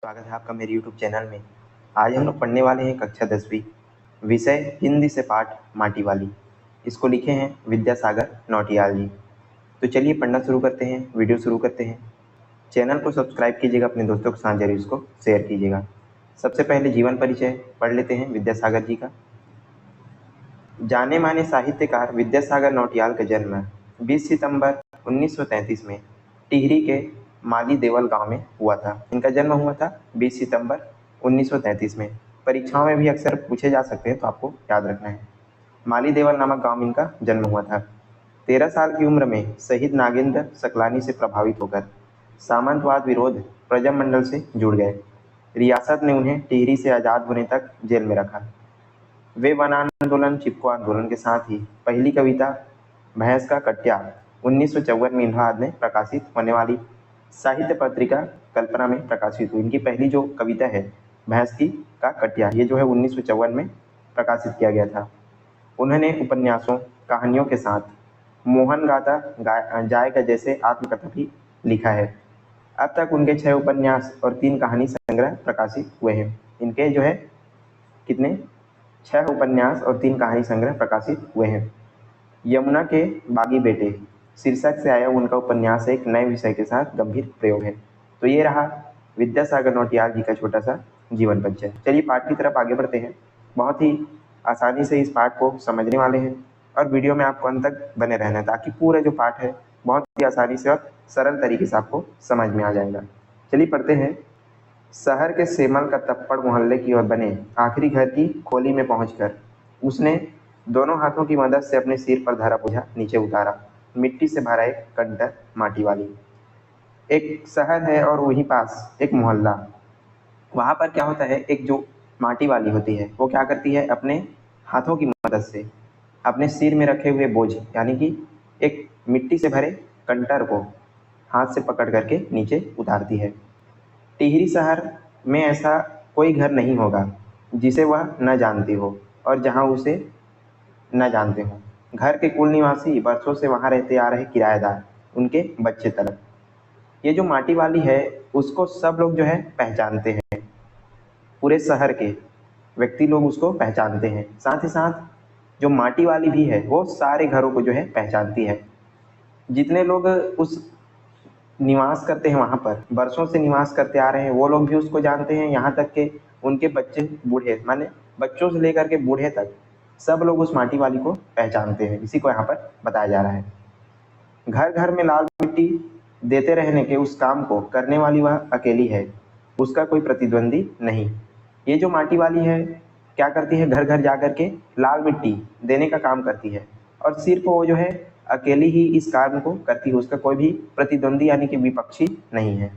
स्वागत है आपका मेरे YouTube चैनल में। आज हम लोग पढ़ने वाले हैं कक्षा 10वीं, विषय हिंदी से पाठ माटी वाली। इसको लिखे हैं विद्यासागर नौटियाल जी। तो चलिए पढ़ना शुरू करते हैं, वीडियो शुरू करते हैं। चैनल को सब्सक्राइब कीजिएगा, अपने दोस्तों के साथ जरूर इसको शेयर कीजिएगा। सबसे पहले जीवन परिचय पढ़ लेते हैं विद्यासागर जी का। जाने माने साहित्यकार विद्यासागर नौटियाल का जन्म 20 सितंबर 1933 में टिहरी के माली देवल गांव में हुआ था। इनका जन्म हुआ था 20 सितंबर 1933 में। परीक्षाओं में भी अक्सर पूछे जा सकते हैं, तो आपको याद रखना है। माली देवल नामक गांव में इनका जन्म हुआ था। 13 साल की उम्र में शहीद नागेंद्र सकलानी से प्रभावित होकर सामंतवाद विरोध प्रजामंडल से जुड़ गए। रियासत ने उन्हें टिहरी से आज़ाद होने तक जेल में रखा। वे वन आंदोलन, चिपको आंदोलन के साथ ही पहली कविता भैंस का कट्या 1954 में इलाहाबाद में प्रकाशित होने वाली साहित्य पत्रिका कल्पना में प्रकाशित हुई। इनकी पहली जो कविता है भैंस की का कट्या, ये जो है 1954 में प्रकाशित किया गया था। उन्होंने उपन्यासों, कहानियों के साथ मोहन गाता जाएगा जैसे आत्मकथा भी लिखा है। अब तक उनके 6 उपन्यास और 3 कहानी संग्रह प्रकाशित हुए हैं। इनके जो है कितने 6 उपन्यास और 3 कहानी संग्रह प्रकाशित हुए हैं। यमुना के बागी बेटे शीर्षक से आया उनका उपन्यास एक नए विषय के साथ गंभीर प्रयोग है। तो ये रहा विद्यासागर नौटियाल जी का छोटा सा जीवन परिचय। चलिए पाठ की तरफ आगे बढ़ते हैं। बहुत ही आसानी से इस पाठ को समझने वाले हैं और वीडियो में आपको अंत तक बने रहना है, ताकि पूरा जो पाठ है बहुत ही आसानी से और सरल तरीके से आपको समझ में आ जाएगा। चलिए पढ़ते हैं। शहर के सेमल का तप्पड़ मोहल्ले की ओर बने आखिरी घर की खोली में पहुंचकर उसने दोनों हाथों की मदद से अपने सिर पर धरा बोझा नीचे उतारा। मिट्टी से भरा एक कंटर माटी वाली। एक शहर है और वहीं पास एक मोहल्ला। वहां पर क्या होता है, एक जो माटी वाली होती है वो क्या करती है, अपने हाथों की मदद से अपने सिर में रखे हुए बोझ यानी कि एक मिट्टी से भरे कंटर को हाथ से पकड़ करके नीचे उतारती है। टिहरी शहर में ऐसा कोई घर नहीं होगा जिसे वह न जानती हो और जहां उसे न जानते हो। घर के कुल निवासी बरसों से वहां रहते आ रहे किराएदार, उनके बच्चे तक। ये जो माटी वाली है उसको सब लोग जो है पहचानते हैं। पूरे शहर के व्यक्ति लोग उसको पहचानते हैं। साथ ही साथ जो माटी वाली भी है वो सारे घरों को जो है पहचानती है। जितने लोग उस निवास करते हैं वहाँ पर, बरसों से निवास करते आ रहे हैं, वो लोग भी उसको जानते हैं। यहाँ तक के उनके बच्चे बूढ़े, माने बच्चों से लेकर के बूढ़े तक सब लोग उस माटी वाली को पहचानते हैं। इसी को यहाँ पर बताया जा रहा है। घर घर में लाल मिट्टी देते रहने के उस काम को करने वाली वह अकेली है, उसका कोई प्रतिद्वंदी नहीं। ये जो माटी वाली है क्या करती है, घर घर जा कर के लाल मिट्टी देने का काम करती है और सिर्फ वो जो है अकेली ही इस काम को करती है, उसका कोई भी प्रतिद्वंदी यानी कि विपक्षी नहीं है।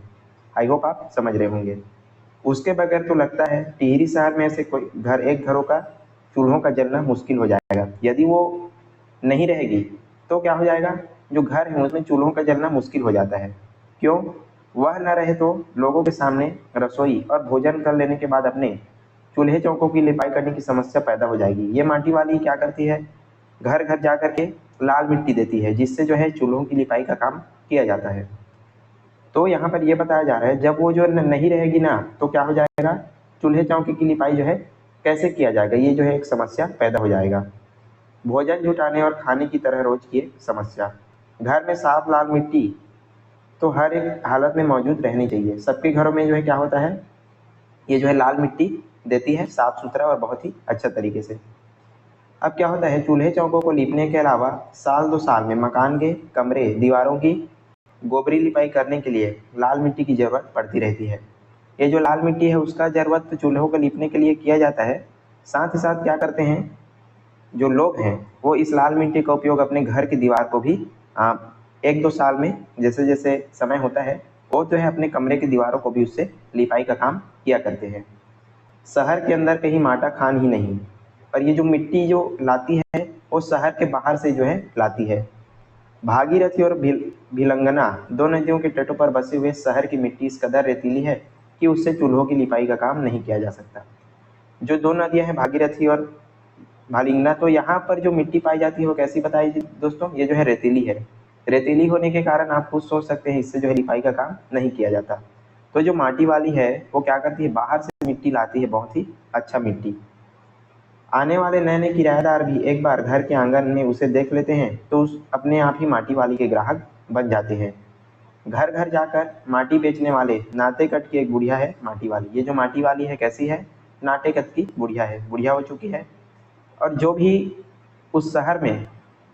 आई होप आप समझ रहे होंगे। उसके बगैर तो लगता है टिहरी शहर में ऐसे कोई घर, एक घरों का चूल्हों का जलना मुश्किल हो जाएगा। यदि वो नहीं रहेगी तो क्या हो जाएगा, जो घर है उसमें चूल्हों का जलना मुश्किल हो जाता है। क्यों? वह न रहे तो लोगों के सामने रसोई और भोजन कर लेने के बाद अपने चूल्हे चौकों की लिपाई करने की समस्या पैदा हो जाएगी। ये माटी वाली क्या करती है, घर घर जा करके लाल मिट्टी देती है, जिससे जो है चूल्हों की लिपाई का काम किया जाता है। तो यहाँ पर यह बताया जा रहा है जब वो जो नहीं रहेगी ना तो क्या हो जाएगा, चूल्हे चौके की लिपाई जो है कैसे किया जाएगा, ये जो है एक समस्या पैदा हो जाएगा। भोजन जुटाने और खाने की तरह रोज की एक समस्या। घर में साफ लाल मिट्टी तो हर एक हालत में मौजूद रहनी चाहिए। सबके घरों में जो है क्या होता है, ये जो है लाल मिट्टी देती है साफ सुथरा और बहुत ही अच्छा तरीके से। अब क्या होता है, चूल्हे चौकों को लीपने के अलावा साल 2 साल में मकान के कमरे दीवारों की गोबरी लिपाई करने के लिए लाल मिट्टी की जरूरत पड़ती रहती है। ये जो लाल मिट्टी है उसका जरूरत तो चूल्हों को लीपने के लिए किया जाता है। साथ ही साथ क्या करते हैं जो लोग हैं वो इस लाल मिट्टी का उपयोग अपने घर की दीवार को भी 1-2 साल में जैसे जैसे समय होता है वो जो है अपने कमरे की दीवारों को भी उससे लिपाई का काम किया करते हैं। शहर के अंदर कहीं माटा खान ही नहीं, पर ये जो मिट्टी जो लाती है वो शहर के बाहर से जो है लाती है। भागीरथी और भिलंगना, 2 नदियों के तटों पर बसे हुए शहर की मिट्टी इस कदर रेतीली है कि उससे चूल्हों की लिपाई का काम नहीं किया जा सकता। जो 2 नदियां हैं भागीरथी और भालिंगना, तो यहाँ पर जो मिट्टी पाई जाती है वो कैसी बताई दोस्तों, ये जो है रेतीली है। रेतीली होने के कारण आप खुद सोच सकते हैं इससे जो है लिपाई का काम नहीं किया जाता। तो जो माटी वाली है वो क्या करती है, बाहर से मिट्टी लाती है, बहुत ही अच्छा मिट्टी। आने वाले नए नए किराएदार भी एक बार घर के आंगन में उसे देख लेते हैं तो उस अपने आप ही माटी वाली के ग्राहक बन जाते हैं। घर घर जाकर माटी बेचने वाले नाटेकट की एक बुढ़िया है माटी वाली। ये जो माटी वाली है कैसी है, नाटेकट की बुढ़िया है, बुढ़िया हो चुकी है। और जो भी उस शहर में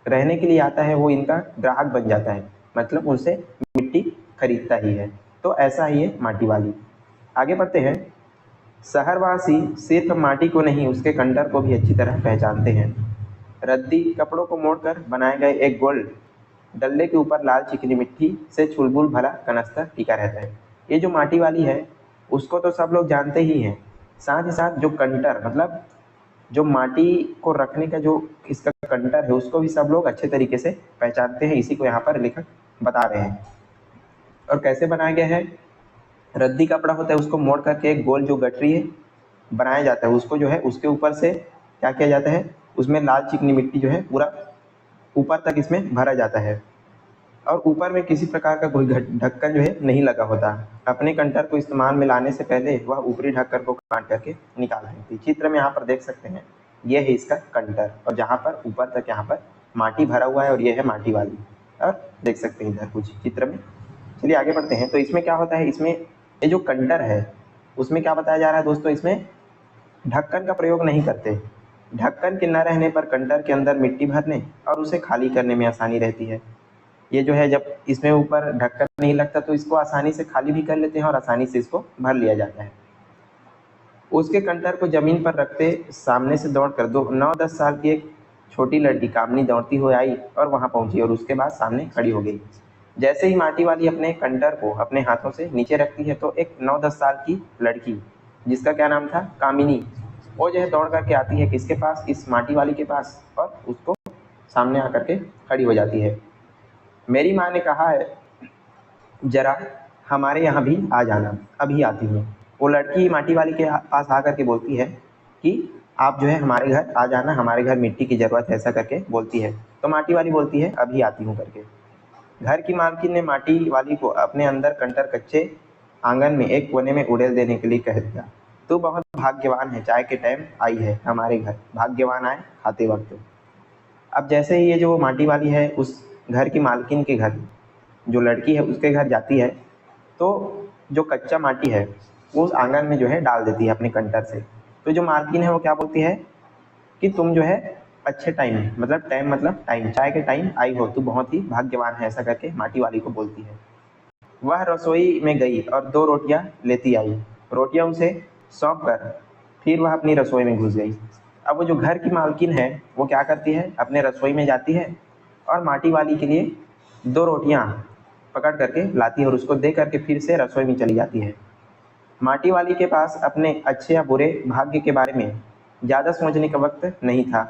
रहने के लिए आता है वो इनका ग्राहक बन जाता है, मतलब उनसे मिट्टी खरीदता ही है। तो ऐसा ही है माटी वाली। आगे बढ़ते हैं। शहरवासी सिर्फ माटी को नहीं उसके कंडर को भी अच्छी तरह पहचानते हैं। रद्दी कपड़ों को मोड़कर बनाए गए एक गोल डल्ले के ऊपर लाल चिकनी मिट्टी से चुलबुल भरा कनस्तर टिका रहता है। ये जो माटी वाली है उसको तो सब लोग जानते ही हैं, साथ ही साथ जो कंटर मतलब जो माटी को रखने का जो इसका कंटर है उसको भी सब लोग अच्छे तरीके से पहचानते हैं। इसी को यहाँ पर लेखक बता रहे हैं। और कैसे बनाया गया है, रद्दी कपड़ा होता है उसको मोड़ करके एक गोल जो गठरी है बनाया जाता है, उसको जो है उसके ऊपर से क्या किया जाता है, उसमें लाल चिकनी मिट्टी जो है पूरा ऊपर तक इसमें भरा जाता है। और ऊपर में किसी प्रकार का कोई ढक्कन जो है नहीं लगा होता। अपने कंटर को इस्तेमाल में लाने से पहले वह ऊपरी ढक्कन को काट करके निकाल देती। चित्र में यहाँ पर देख सकते हैं, ये है इसका कंटर और जहाँ पर ऊपर तक यहाँ पर माटी भरा हुआ है और ये है माटी वाली। और देख सकते हैं इधर कुछ चित्र में। चलिए आगे बढ़ते हैं। तो इसमें क्या होता है, इसमें ये जो कंटर है उसमें क्या बताया जा रहा है दोस्तों, इसमें ढक्कन का प्रयोग नहीं करते। ढक्कन के न रहने पर कंटर के अंदर मिट्टी भरने और उसे खाली करने में आसानी रहती है। ये जो है जब इसमें ऊपर ढक्कन नहीं लगता तो इसको आसानी से खाली भी कर लेते हैं और आसानी से इसको भर लिया जाता है। उसके कंटर को जमीन पर रखते सामने से दौड़कर 9-10 साल की एक छोटी लड़की कामनी दौड़ती हुई आई और वहां पहुंची और उसके बाद सामने खड़ी हो गई। जैसे ही माटी वाली अपने कंटर को अपने हाथों से नीचे रखती है तो एक 9-10 साल की लड़की, जिसका क्या नाम था, कामिनी, वो जो है दौड़ करके आती है किसके पास, इस माटी वाली के पास, और उसको सामने आकर के खड़ी हो जाती है। मेरी माँ ने कहा है जरा हमारे यहाँ भी आ जाना, अभी आती हूँ। वो लड़की माटी वाली के पास आकर के बोलती है कि आप जो है हमारे घर आ जाना, हमारे घर मिट्टी की ज़रूरत है, ऐसा करके बोलती है। तो माटी वाली बोलती है अभी आती हूँ करके। घर की मालकिन ने माटी वाली को अपने अंदर कंटर कच्चे आंगन में एक कोने में उड़ेल देने के लिए कह दिया। तू बहुत भाग्यवान है, चाय के टाइम आई है हमारे घर, भाग्यवान आए खाते वक्त। अब जैसे ही ये जो माटी वाली है उस घर की मालकिन के घर, जो लड़की है उसके घर जाती है तो जो कच्चा माटी है वो उस आंगन में जो है डाल देती है अपने कंटर से। तो जो मालकिन है वो क्या बोलती है कि तुम जो है अच्छे टाइम, मतलब टाइम मतलब टाइम, चाय के टाइम आई हो, तू बहुत ही भाग्यवान है, ऐसा करके माटी वाली को बोलती है। वह रसोई में गई और 2 रोटियां लेती आई। रोटियां उसे सौंप कर फिर वह अपनी रसोई में घुस गई। अब वो जो घर की मालकिन है वो क्या करती है, अपने रसोई में जाती है और माटी वाली के लिए 2 रोटियां पकड़ करके लाती है और उसको दे करके फिर से रसोई में चली जाती है। माटी वाली के पास अपने अच्छे या बुरे भाग्य के बारे में ज़्यादा सोचने का वक्त नहीं था।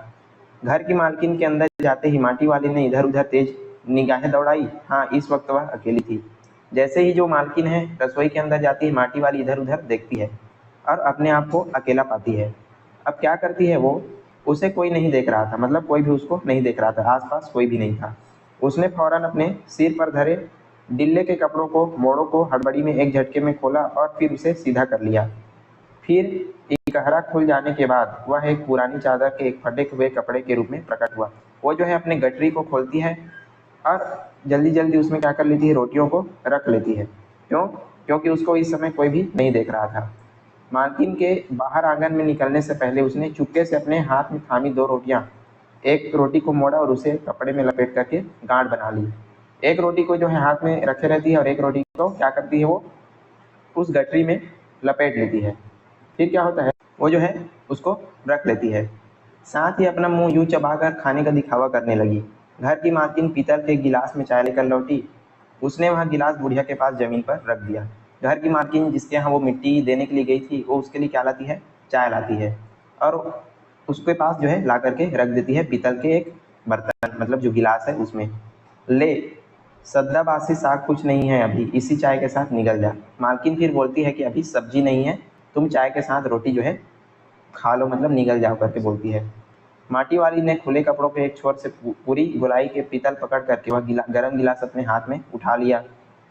घर की मालकिन के अंदर जाते ही माटी वाली ने इधर उधर तेज निगाहें दौड़ाई। हाँ, इस वक्त वह अकेली थी। जैसे ही जो मालकिन है रसोई के अंदर जाती है, माटी वाली इधर उधर देखती है और अपने आप को अकेला पाती है। अब क्या करती है वो, उसे कोई नहीं देख रहा था, मतलब कोई भी उसको नहीं देख रहा था, आसपास कोई भी नहीं था। उसने फौरन अपने सिर पर धरे डिल्ले के कपड़ों को, मोड़ों को हड़बड़ी में एक झटके में खोला और फिर उसे सीधा कर लिया। फिर इकहरा खुल जाने के बाद वह एक पुरानी चादर के एक फटे हुए कपड़े के रूप में प्रकट हुआ। वो जो है अपने गठरी को खोलती है और जल्दी जल्दी उसमें क्या कर लेती है, रोटियों को रख लेती है। क्यों? क्योंकि उसको इस समय कोई भी नहीं देख रहा था। मालकिन के बाहर आंगन में निकलने से पहले उसने चुपके से अपने हाथ में थामी 2 रोटियां, एक रोटी को मोड़ा और उसे कपड़े में लपेट करके गांठ बना ली। एक रोटी को जो है हाथ में रखे रहती है और एक रोटी को क्या करती है, वो उस गठरी में लपेट लेती है। फिर क्या होता है, वो जो है उसको रख लेती है। साथ ही अपना मुंह यूं चबाकर खाने का दिखावा करने लगी। घर की मालकिन पीतल के गिलास में चाय लेकर लौटी। उसने वह गिलास बुढ़िया के पास जमीन पर रख दिया। घर की मालकिन जिसके यहाँ वो मिट्टी देने के लिए गई थी वो उसके लिए क्या लाती है, चाय लाती है और उसके पास जो है ला करके रख देती है पीतल के एक बर्तन, मतलब जो गिलास है उसमें। ले, सद्दाबासी साग कुछ नहीं है अभी, इसी चाय के साथ निगल जा। मालकिन फिर बोलती है कि अभी सब्जी नहीं है, तुम चाय के साथ रोटी जो है खा लो, मतलब निगल जाओ करके बोलती है। माटी वाली ने खुले कपड़ों के एक छोर से पूरी गोलाई के पीतल पकड़ करके वह गर्म गिलास अपने हाथ में उठा लिया।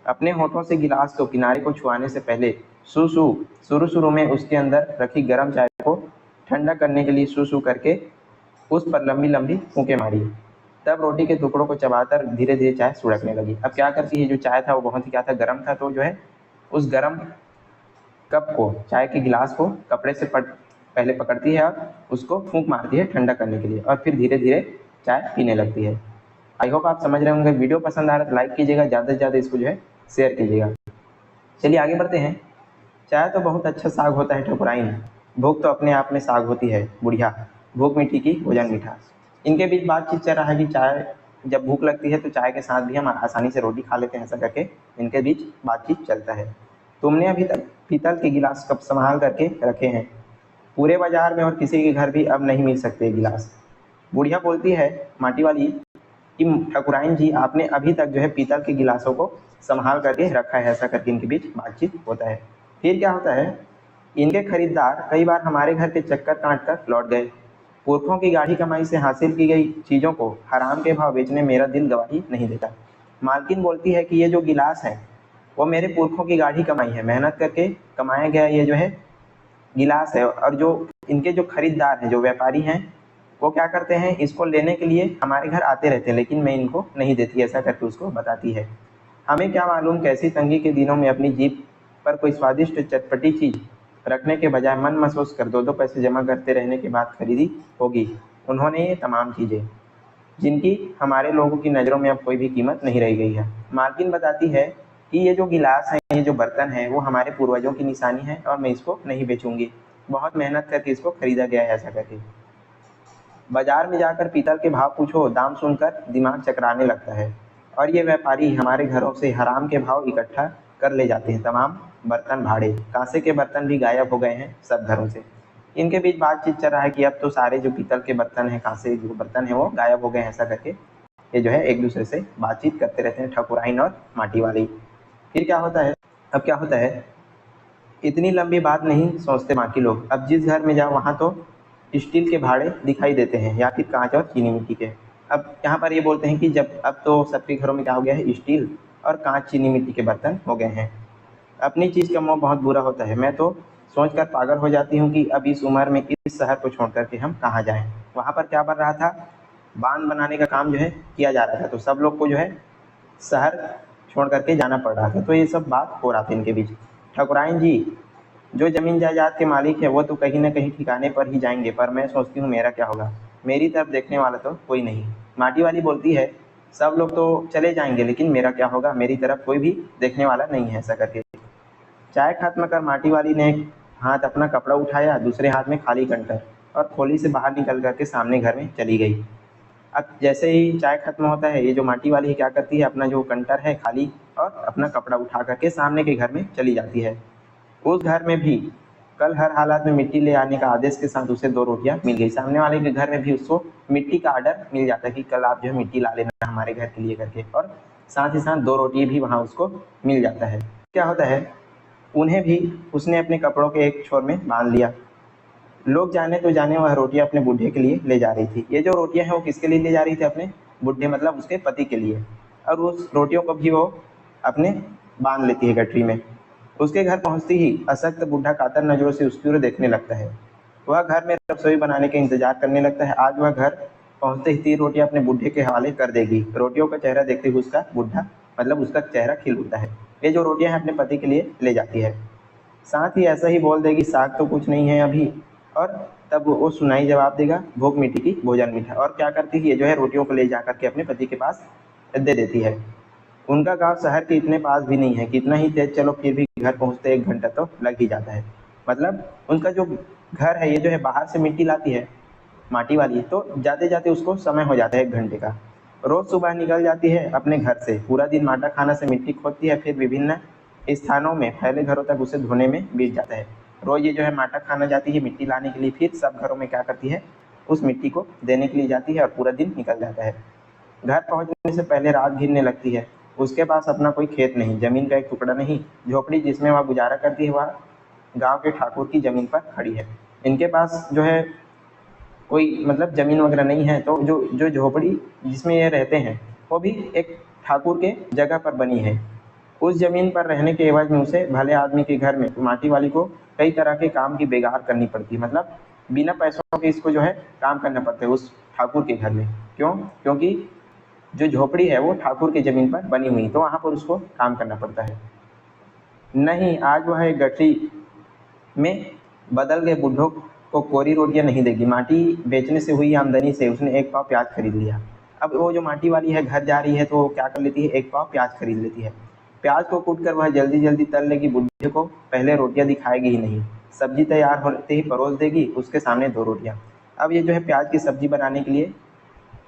अपने होठों से गिलास को किनारे को छुआने से पहले शुरू में उसके अंदर रखी गर्म चाय को ठंडा करने के लिए सू करके उस पर लंबी लंबी फूंके मारी। तब रोटी के टुकड़ों को चबाकर धीरे धीरे चाय सुड़कने लगी। अब क्या करती है, जो चाय था वो बहुत ही क्या था, गर्म था, तो जो है उस गर्म कप को, चाय के गिलास को कपड़े से पहले पकड़ती है और उसको फूंक मारती है ठंडा करने के लिए, और फिर धीरे धीरे चाय पीने लगती है। आई होप आप समझ रहे होंगे। वीडियो पसंद आ रहा है तो लाइक कीजिएगा, ज़्यादा से ज़्यादा इसको जो है शेयर कीजिएगा। चलिए आगे बढ़ते हैं। चाय तो बहुत अच्छा साग होता है ठकुराइन, भूख तो अपने आप में साग होती है बुढ़िया, भूख मिट्टी की भोजन मीठा। इनके बीच बातचीत चल रहा है कि चाय जब भूख लगती है तो चाय के साथ भी हम आसानी से रोटी खा लेते हैं, ऐसा करके इनके बीच बातचीत चलता है। तुमने अभी तक पीतल के गिलास कब संभाल करके रखे हैं, पूरे बाजार में और किसी के घर भी अब नहीं मिल सकते गिलास। बुढ़िया बोलती है माटी वाली कि ठकुराइन जी, आपने अभी तक जो है पीतल के गिलासों को संभाल करके रखा है, ऐसा करके इनके बीच बातचीत होता है। फिर क्या होता है, इनके खरीदार कई बार हमारे घर के चक्कर काट कर लौट गए। पुरखों की गाढ़ी कमाई से हासिल की गई चीज़ों को हराम के भाव बेचने मेरा दिल गवाही नहीं देता। मालकिन बोलती है कि ये जो गिलास है वो मेरे पुरखों की गाढ़ी कमाई है, मेहनत करके कमाया गया ये जो है गिलास है, और जो इनके जो खरीदार हैं, जो व्यापारी हैं, वो क्या करते हैं, इसको लेने के लिए हमारे घर आते रहते हैं, लेकिन मैं इनको नहीं देती, ऐसा करके उसको बताती है। हमें क्या मालूम कैसी तंगी के दिनों में अपनी जीभ पर कोई स्वादिष्ट चटपटी चीज़ रखने के बजाय मन महसूस कर 2-2 पैसे जमा करते रहने के बाद खरीदी होगी उन्होंने ये तमाम चीज़ें, जिनकी हमारे लोगों की नज़रों में अब कोई भी कीमत नहीं रह गई है। मालकिन बताती है कि ये जो गिलास है, ये जो बर्तन है, वो हमारे पूर्वजों की निशानी है और मैं इसको नहीं बेचूंगी, बहुत मेहनत करके इसको खरीदा गया है, ऐसा करके। बाजार में जाकर पीतल के भाव पूछो, दाम सुनकर दिमाग चकराने लगता है, और ये व्यापारी हमारे घरों से हराम के भाव इकट्ठा कर ले जाते हैं। तमाम बर्तन भाड़े, कांसे के बर्तन भी गायब हो गए हैं सब घरों से। इनके बीच बातचीत चल रहा है कि अब तो सारे जो पीतल के बर्तन हैं, कांसे जो बर्तन हैं, वो गायब हो गए हैं, ऐसा करके ये जो है एक दूसरे से बातचीत करते रहते हैं ठकुराइन और माटी वाली। फिर क्या होता है, अब क्या होता है, इतनी लंबी बात नहीं सोचते बाकी लोग। अब जिस घर में जाओ वहाँ तो स्टील के भाड़े दिखाई देते हैं या फिर कांच और चीनी मिट्टी के। अब यहाँ पर ये बोलते हैं कि जब अब तो सबके घरों में क्या हो गया है, स्टील और कांच चीनी मिट्टी के बर्तन हो गए हैं। अपनी चीज़ का मोह बहुत बुरा होता है। मैं तो सोचकर पागल हो जाती हूँ कि अब इस उम्र में इस शहर को छोड़ कर के हम कहाँ जाएं। वहाँ पर क्या बन रहा था, बांध बनाने का काम जो है किया जा रहा था, तो सब लोग को जो है शहर छोड़ करके जाना पड़ रहा था, तो ये सब बात हो रहा था इनके बीच। ठकुराइन जी, जो ज़मीन जायदाद के मालिक है वो तो कहीं ना कहीं ठिकाने पर ही जाएंगे, पर मैं सोचती हूँ मेरा क्या होगा, मेरी तरफ देखने वाला तो कोई नहीं। माटी वाली बोलती है सब लोग तो चले जाएंगे, लेकिन मेरा क्या होगा, मेरी तरफ कोई भी देखने वाला नहीं है, ऐसा करके। चाय खत्म कर माटी वाली ने एक हाथ अपना कपड़ा उठाया, दूसरे हाथ में खाली कंटर, और खोली से बाहर निकल करके सामने घर में चली गई। अब जैसे ही चाय खत्म होता है, ये जो माटी वाली है क्या करती है, अपना जो कंटर है खाली और अपना कपड़ा उठा करके सामने के घर में चली जाती है। उस घर में भी कल हर हालात में मिट्टी ले आने का आदेश के साथ उसे 2 रोटियां मिल गई। सामने वाले के घर में भी उसको मिट्टी का ऑर्डर मिल जाता है कि कल आप जो है मिट्टी ला लेना हमारे घर के लिए करके, और साथ ही साथ 2 रोटी भी वहाँ उसको मिल जाता है। क्या होता है, उन्हें भी उसने अपने कपड़ों के एक छोर में बांध लिया। लोग जाने तो जाने, वह रोटियां अपने बूढ़े के लिए ले जा रही थी। ये जो रोटियां हैं वो किसके लिए ले जा रही थी, अपने बूढ़े मतलब उसके पति के लिए, और उस रोटियों को भी वो अपने बांध लेती है गठरी में। उसके घर पहुंचती ही अशक्त बूढ़ा कातर नजरों से उसकी ओर देखने लगता है। वह घर में रसोई बनाने का इंतजार करने लगता है। आज वह घर पहुंचते ही 3 रोटियां अपने बूढ़े के हवाले कर देगी। रोटियों का चेहरा देखते हुए उसका बूढ़ा मतलब उसका चेहरा खिल उठता है। ये जो रोटियां हैं अपने पति के लिए ले जाती है। साथ ही ऐसा ही बोल देगी साग तो कुछ नहीं है अभी, और तब वो सुनाई जवाब देगा भूख मिट्टी की भोजन मीठा। और क्या करती है, ये जो है रोटियों को ले जा करके अपने पति के पास दे देती है। उनका गांव शहर के इतने पास भी नहीं है, कितना ही तेज चलो फिर भी घर पहुंचते 1 घंटा तो लग ही जाता है। मतलब उनका जो घर है, ये जो है बाहर से मिट्टी लाती है माटी वाली, तो जाते जाते उसको समय हो जाता है 1 घंटे का। रोज सुबह निकल जाती है अपने घर से, पूरा दिन माटा खाना से मिट्टी खोदती है, फिर विभिन्न स्थानों में फैले घरों तक उसे धोने में बीत जाता है। रोज ये जो है माटा खाना जाती है मिट्टी लाने के लिए, फिर सब घरों में क्या करती है, उस मिट्टी को देने के लिए जाती है, और पूरा दिन निकल जाता है। घर पहुंचने से पहले रात घिरने लगती है। उसके पास अपना कोई खेत नहीं, जमीन का एक टुकड़ा नहीं, झोपड़ी जिसमें वह गुजारा करती है वह गांव के ठाकुर की जमीन पर खड़ी है। इनके पास जो है कोई मतलब जमीन वगैरह नहीं है, तो जो जो झोपड़ी जिसमें ये रहते हैं वो भी एक ठाकुर के जगह पर बनी है। उस जमीन पर रहने के एवज में उसे भले आदमी के घर में माटी वाली को कई तरह के काम की बेगार करनी पड़ती है, मतलब बिना पैसों के इसको जो है काम करना पड़ता है उस ठाकुर के घर में। क्यों? क्योंकि जो झोपड़ी है वो ठाकुर की जमीन पर बनी हुई, तो वहाँ पर उसको काम करना पड़ता है। नहीं, आज वह एक गठरी में बदल गए बुढ़ों को कोरी रोटियां नहीं देगी। माटी बेचने से हुई आमदनी से उसने एक पाव प्याज खरीद लिया। अब वो जो माटी वाली है घर जा रही है तो वो क्या कर लेती है, एक पाव प्याज खरीद लेती है। प्याज को कूट कर वह जल्दी जल्दी तल लेगी, बुढ़े को पहले रोटियां दिखाएगी ही नहीं। सब्जी तैयार होते ही परोस देगी, उसके सामने 2 रोटियां। अब ये जो है प्याज की सब्जी बनाने के लिए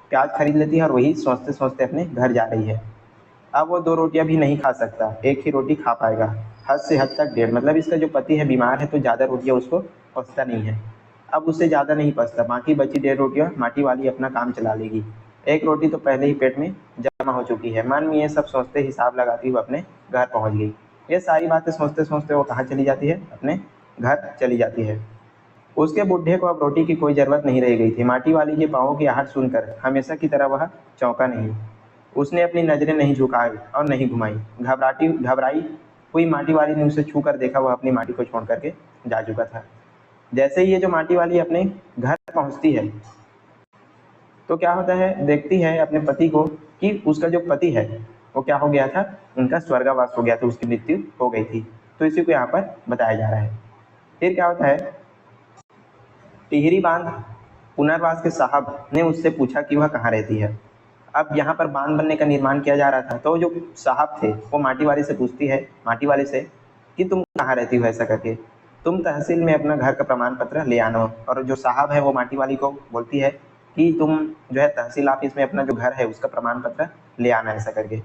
प्याज खरीद लेती है और वही सोचते सोचते अपने घर जा रही है। अब वो 2 रोटियां भी नहीं खा सकता, एक ही रोटी खा पाएगा। हद से हद तक डेढ़, मतलब इसका जो पति है बीमार है तो ज़्यादा रोटियां उसको पचता नहीं है। अब उससे ज़्यादा नहीं पचता, बाकी बची 1.5 रोटियां माटी वाली अपना काम चला लेगी। एक रोटी तो पहले ही पेट में जमा हो चुकी है। मन में ये सब सोचते हिसाब लगाती हुई अपने घर पहुंच गई। ये सारी बातें सोचते सोचते वो कहाँ चली जाती है, अपने घर चली जाती है। उसके बुढ़े को अब रोटी की कोई ज़रूरत नहीं रह गई थी। माटी वाली के पाँवों की आहट सुनकर हमेशा की तरह वह चौंका नहीं। उसने अपनी नज़रें नहीं झुकाई और नहीं घुमाई। घबराई हुई माटी वाली ने उसे छू कर देखा, वह अपनी माटी को छोड़ करके जा चुका था। जैसे ही ये जो माटी वाली अपने घर पहुंचती है तो क्या होता है, देखती है अपने पति को कि उसका जो पति है वो क्या हो गया था, उनका स्वर्गवास हो गया था, उसकी मृत्यु हो गई थी। तो इसी को यहाँ पर बताया जा रहा है। फिर क्या होता है, टिहरी बांध पुनर्वास के साहब ने उससे पूछा कि वह कहाँ रहती है। अब यहाँ पर बांध बनने का निर्माण किया जा रहा था, तो जो साहब थे वो माटी वाले से पूछती है, माटी वाले से, कि तुम कहाँ रहती हो, ऐसा करके तुम तहसील में अपना घर का प्रमाण पत्र ले आना। और जो साहब है वो माटी वाली को बोलती है कि तुम जो है तहसील ऑफिस में अपना जो घर है उसका प्रमाण पत्र ले आना, ऐसा करके।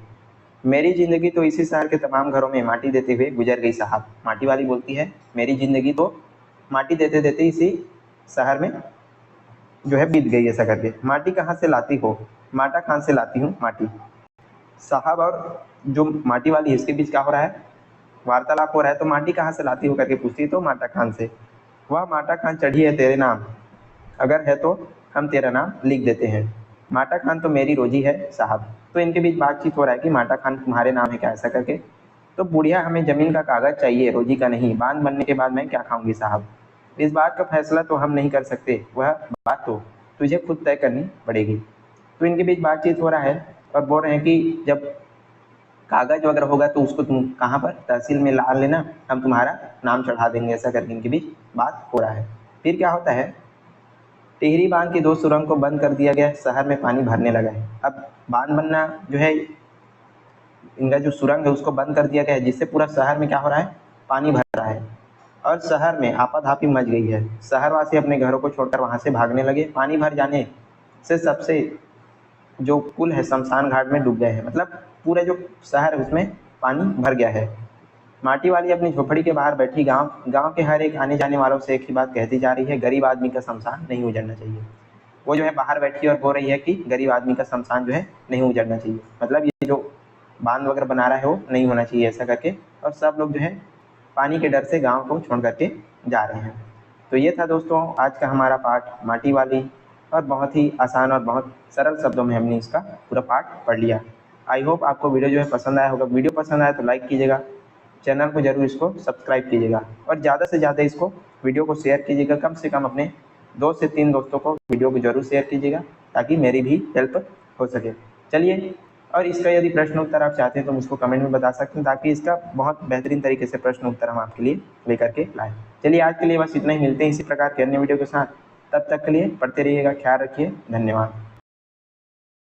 मेरी ज़िंदगी तो इसी शहर के तमाम घरों में माटी देते हुए गुजर गई साहब। माटी वाली बोलती है मेरी ज़िंदगी तो माटी देते देते इसी शहर में जो है बीत गई, ऐसा करके। माटी कहाँ से लाती हो? माटा खान से लाती हूँ माटी। साहब और जो माटी वाली है इसके बीच क्या हो रहा है, वार्तालाप हो रहा है। तो माटी कहाँ से लाती हो करके पूछती है, तो माटा खान से। वह माटा खान चढ़ी है तेरे नाम, अगर है तो हम तेरा नाम लिख देते हैं। माटा खान तो मेरी रोजी है साहब। तो इनके बीच बातचीत हो रहा है कि माटा खान तुम्हारे नाम है क्या, ऐसा करके। तो बुढ़िया हमें ज़मीन का कागज़ चाहिए, रोजी का नहीं। बांध बनने के बाद मैं क्या खाऊंगी साहब, इस बात का फैसला तो हम नहीं कर सकते, वह बात तो तुझे खुद तय करनी पड़ेगी। तो इनके बीच बातचीत हो रहा है और बोल रहे हैं कि जब कागज़ वगैरह होगा तो उसको तुम कहाँ पर तहसील में ला लेना, हम तुम्हारा नाम चढ़ा देंगे, ऐसा करके इनके बीच बात हो रहा है। फिर क्या होता है, टिहरी बांध की 2 सुरंग को बंद कर दिया गया, शहर में पानी भरने लगा है। अब बांध बनना जो है, इनका जो सुरंग है उसको बंद कर दिया गया है, जिससे पूरा शहर में क्या हो रहा है, पानी भर रहा है और शहर में आपाधापी मच गई है। शहरवासी अपने घरों को छोड़कर वहाँ से भागने लगे। पानी भर जाने से सबसे जो पुल है शमशान घाट में डूब गए हैं, मतलब पूरा जो शहर है उसमें पानी भर गया है। माटी वाली अपनी झोपड़ी के बाहर बैठी गांव के हर एक आने जाने वालों से एक ही बात कहती जा रही है, गरीब आदमी का शमशान नहीं उजड़ना चाहिए। वो जो है बाहर बैठी और बोल रही है कि गरीब आदमी का शमशान जो है नहीं उजड़ना चाहिए, मतलब ये जो बांध वगैरह बना रहा है वो नहीं होना चाहिए, ऐसा करके। और सब लोग जो है पानी के डर से गांव को छोड़ करके जा रहे हैं। तो ये था दोस्तों आज का हमारा पाठ माटी वाली, और बहुत ही आसान और बहुत सरल शब्दों में हमने इसका पूरा पाठ पढ़ लिया। आई होप आपको वीडियो जो है पसंद आया होगा। वीडियो पसंद आया तो लाइक कीजिएगा, चैनल को जरूर इसको सब्सक्राइब कीजिएगा और ज़्यादा से ज़्यादा इसको वीडियो को शेयर कीजिएगा। कम से कम अपने 2 से 3 दोस्तों को वीडियो को जरूर शेयर कीजिएगा ताकि मेरी भी हेल्प हो सके। चलिए, और इसका यदि प्रश्न उत्तर आप चाहते हैं तो मुझको कमेंट में बता सकते हैं, ताकि इसका बहुत बेहतरीन तरीके से प्रश्न उत्तर हम आपके लिए लेकर के लाएँ। चलिए आज के लिए बस इतना ही, मिलते हैं इसी प्रकार के अन्य वीडियो के साथ। तब तक के लिए पढ़ते रहिएगा, ख्याल रखिए, धन्यवाद।